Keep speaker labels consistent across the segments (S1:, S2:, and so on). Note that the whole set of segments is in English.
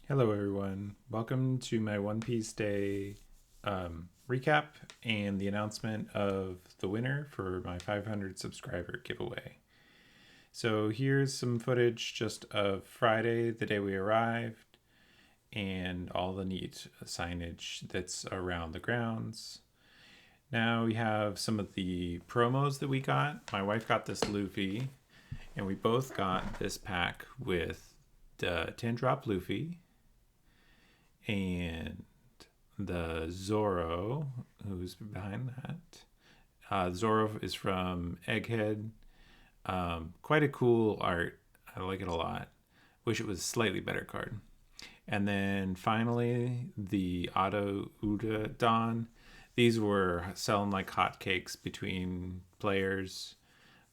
S1: Hello, everyone. Welcome to my One Piece Day recap and the announcement of the winner for my 500 subscriber giveaway. So, here's some footage just of Friday, the day we arrived, and all the neat signage that's around the grounds. Now we have some of the promos that we got. My wife got this Luffy, and we both got this pack with the 10 drop Luffy and the Zoro, who's behind that. Zoro is from Egghead. Quite a cool art. I like it a lot. Wish it was a slightly better card. And then finally, the Auto Uda Don. These were selling like hotcakes between players.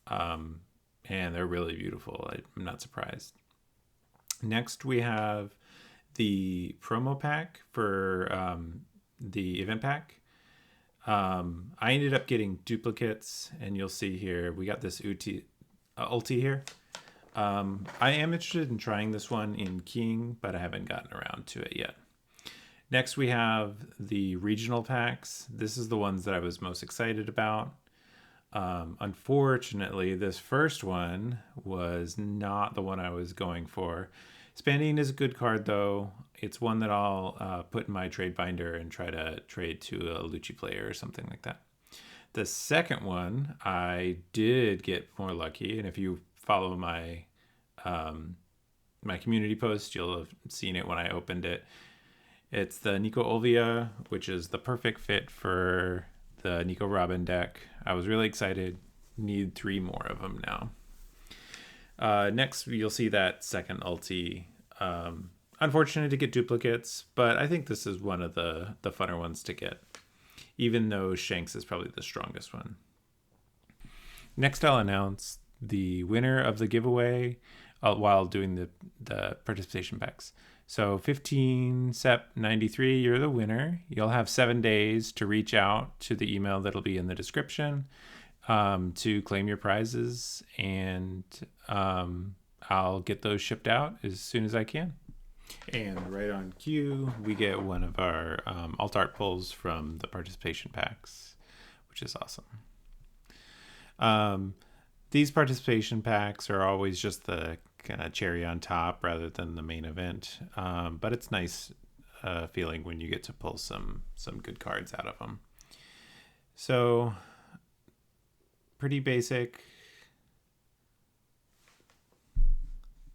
S1: And they're really beautiful. I'm not surprised. Next, we have the promo pack for the event pack. I ended up getting duplicates, and you'll see here we got this ulti here. I am interested in trying this one in King, but I haven't gotten around to it yet. Next, we have the regional packs. This is the ones that I was most excited about. Unfortunately, this first one was not the one I was going for. Spandine is a good card, though. It's one that I'll put in my trade binder and try to trade to a Lucci player or something like that. The second one, I did get more lucky, and if you follow my my community post, you'll have seen it when I opened it. It's the Nico Olvia, which is the perfect fit for the Nico Robin deck. I was really excited. Need 3 more of them now. Next, you'll see that second ulti. Unfortunate to get duplicates, but I think this is one of the funner ones to get, even though Shanks is probably the strongest one. Next, I'll announce the winner of the giveaway while doing the participation packs. So 15 Sep 93, you're the winner. You'll have 7 days to reach out to the email that'll be in the description to claim your prizes, and I'll get those shipped out as soon as I can. And right on cue, we get one of our alt art pulls from the participation packs, which is awesome. These participation packs are always just the kind of cherry on top rather than the main event, but it's nice feeling when you get to pull some good cards out of them. So pretty basic.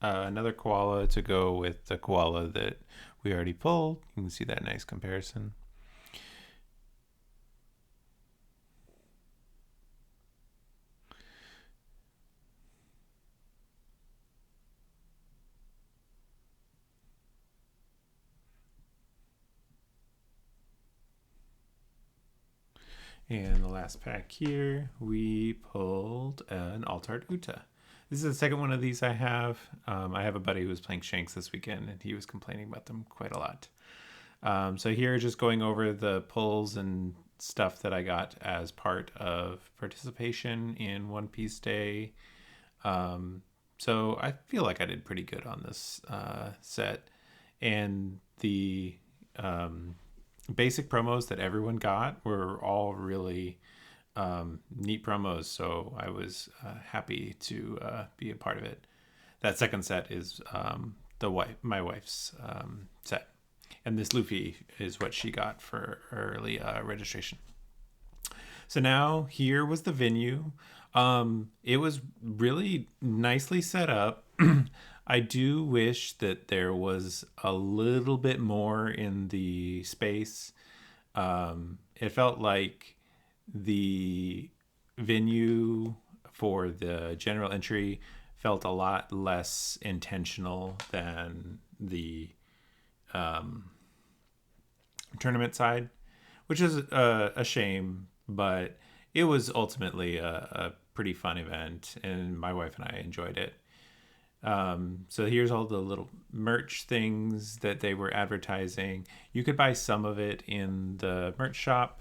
S1: Another koala to go with the koala that we already pulled. You can see that nice comparison. And the last pack here, we pulled an Altart Uta. This is the second one of these I have. I have a buddy who was playing Shanks this weekend, and he was complaining about them quite a lot. So here, just going over the pulls and stuff that I got as part of participation in One Piece Day. So I feel like I did pretty good on this set. And the basic promos that everyone got were all really neat promos, so I was happy to be a part of it. That second set is my wife's set, and this Luffy is what she got for early registration. So now here was the venue. It was really nicely set up. I do wish that there was a little bit more in the space. It felt like the venue for the general entry felt a lot less intentional than the tournament side, which is a shame, but it was ultimately a pretty fun event, and my wife and I enjoyed it. So here's all the little merch things that they were advertising. You could buy some of it in the merch shop,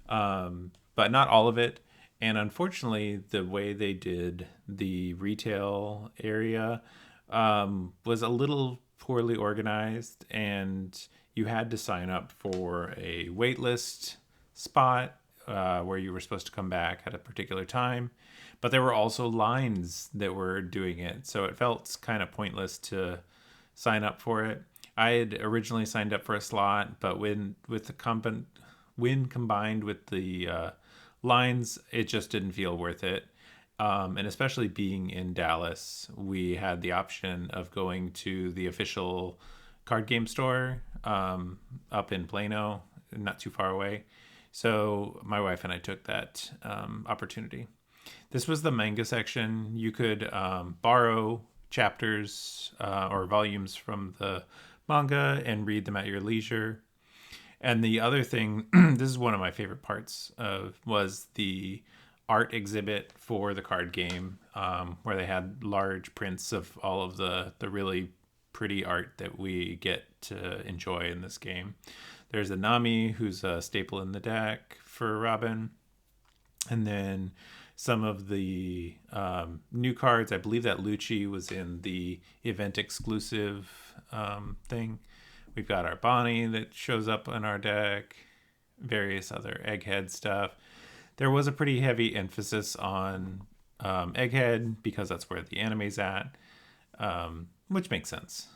S1: but not all of it. And unfortunately, the way they did the retail area was a little poorly organized, and you had to sign up for a wait list spot where you were supposed to come back at a particular time. But there were also lines that were doing it, so it felt kind of pointless to sign up for it. I had originally signed up for a slot, but when combined with the lines, it just didn't feel worth it. And especially being in Dallas, we had the option of going to the official card game store up in Plano, not too far away. So my wife and I took that opportunity. This was the manga section. You could borrow chapters or volumes from the manga and read them at your leisure. And the other thing, this is one of my favorite parts was the art exhibit for the card game, where they had large prints of all of the really pretty art that we get to enjoy in this game. There's a Nami, who's a staple in the deck for Robin. And then some of the new cards. I believe that Lucci was in the event exclusive thing. We've got our Bonnie that shows up in our deck, various other Egghead stuff. There was a pretty heavy emphasis on Egghead because that's where the anime's at, which makes sense.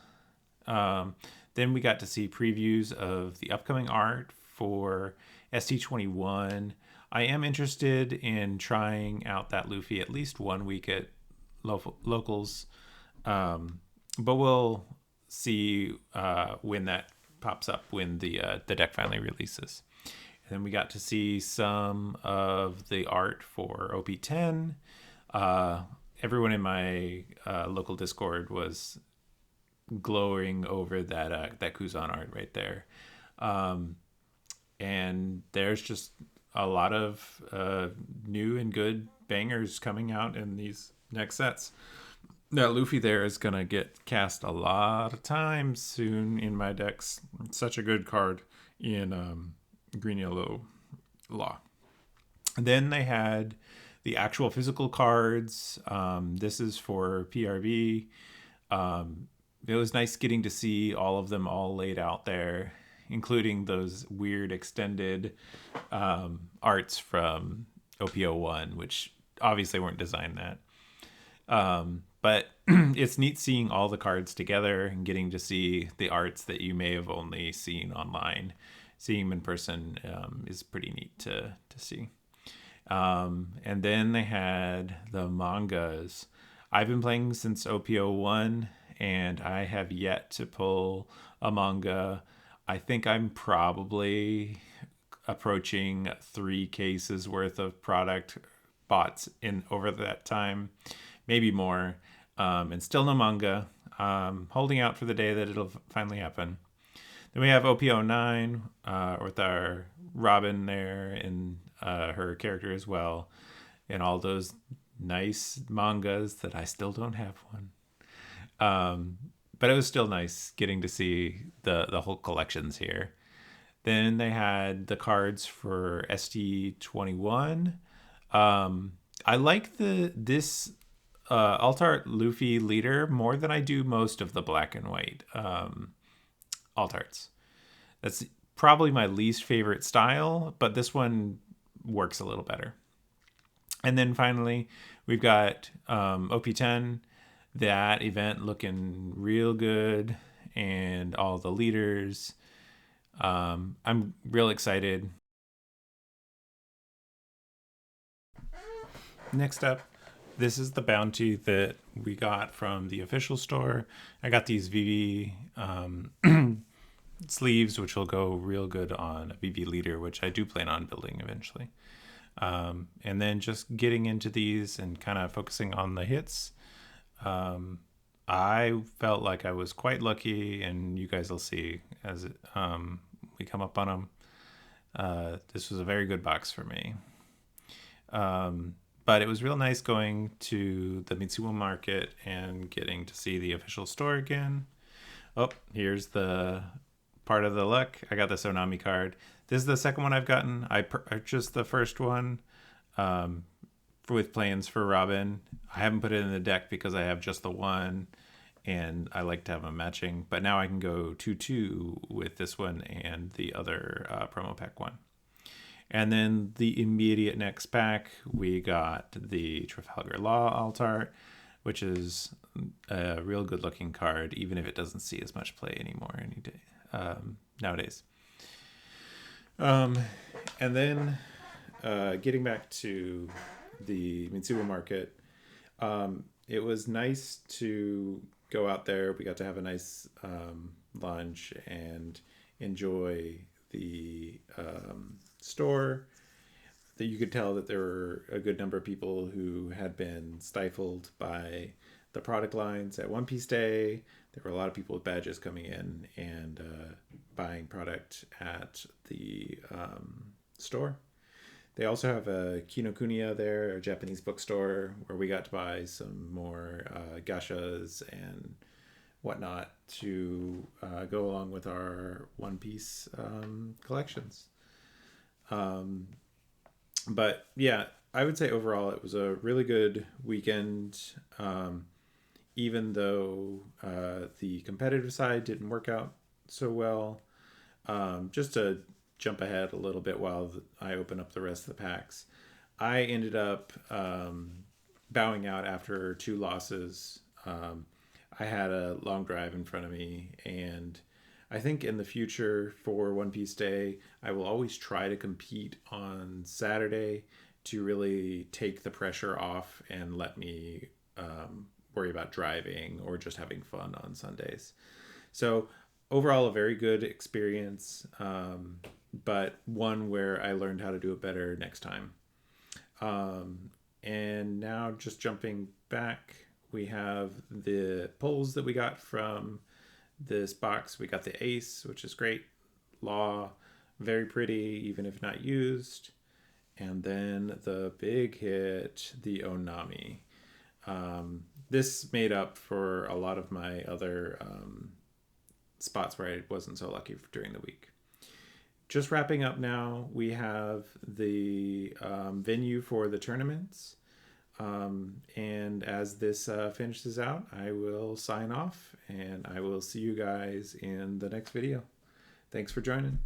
S1: Then we got to see previews of the upcoming art for ST21. I am interested in trying out that Luffy at least 1 week at locals, but we'll see when that pops up when the deck finally releases. And then we got to see some of the art for OP10. Everyone in my local Discord was glowing over that Kuzan art right there. And there's just a lot of new and good bangers coming out in these next sets. That Luffy there is going to get cast a lot of times soon in my decks. It's such a good card in Green Yellow Law. And then they had the actual physical cards. This is for PRV. It was nice getting to see all of them all laid out there, including those weird extended arts from OP01, which obviously weren't designed that. But it's neat seeing all the cards together and getting to see the arts that you may have only seen online. Seeing them in person is pretty neat to see. And then they had the mangas. I've been playing since OP01, and I have yet to pull a manga. I think I'm probably approaching 3 cases worth of product bought in over that time, maybe more, and still no manga. Holding out for the day that it'll finally happen. Then we have OP09 with our Robin there and her character as well, and all those nice mangas that I still don't have one. But it was still nice getting to see the whole collections here. Then they had the cards for ST21. I like this alt art Luffy leader more than I do most of the black and white alt arts. That's probably my least favorite style, but this one works a little better. And then finally, we've got OP10, that event looking real good, and all the leaders. I'm real excited. Next up, this is the bounty that we got from the official store. I got these VV sleeves, which will go real good on a VV leader, which I do plan on building eventually. And then just getting into these and kind of focusing on the hits. I felt like I was quite lucky, and you guys will see as we come up on them. This was a very good box for me. But it was real nice going to the Mitsubishi market and getting to see the official store again. Oh, here's the part of the luck. I got the Sonami card. This is the second one I've gotten. I purchased the first one with plans for Robin. I haven't put it in the deck because I have just the one. and I like to have them matching. But now I can go 2-2 with this one and the other promo pack one. And then the immediate next pack, we got the Trafalgar Law alt art, which is a real good looking card, even if it doesn't see as much play anymore nowadays. And then getting back to the Mitsuba market, it was nice to go out there. We got to have a nice lunch and enjoy the store. That you could tell that there were a good number of people who had been stifled by the product lines at One Piece Day. There were a lot of people with badges coming in and buying product at the store. They also have a Kinokuniya there, a Japanese bookstore, where we got to buy some more gashas and whatnot to go along with our One Piece collections. But yeah, I would say overall it was a really good weekend. Even though the competitive side didn't work out so well. Just to jump ahead a little bit while I open up the rest of the packs, I ended up bowing out after 2 losses. I had a long drive in front of me, and I think in the future for One Piece Day, I will always try to compete on Saturday to really take the pressure off and let me worry about driving or just having fun on Sundays. So overall, a very good experience, but one where I learned how to do it better next time. And now just jumping back, we have the pulls that we got from this box. We got the Ace, which is great. Law, very pretty, even if not used. And then the big hit, the Onami. This made up for a lot of my other spots where I wasn't so lucky during the week. Just wrapping up now, we have the venue for the tournaments. And as this finishes out, I will sign off and I will see you guys in the next video. Thanks for joining.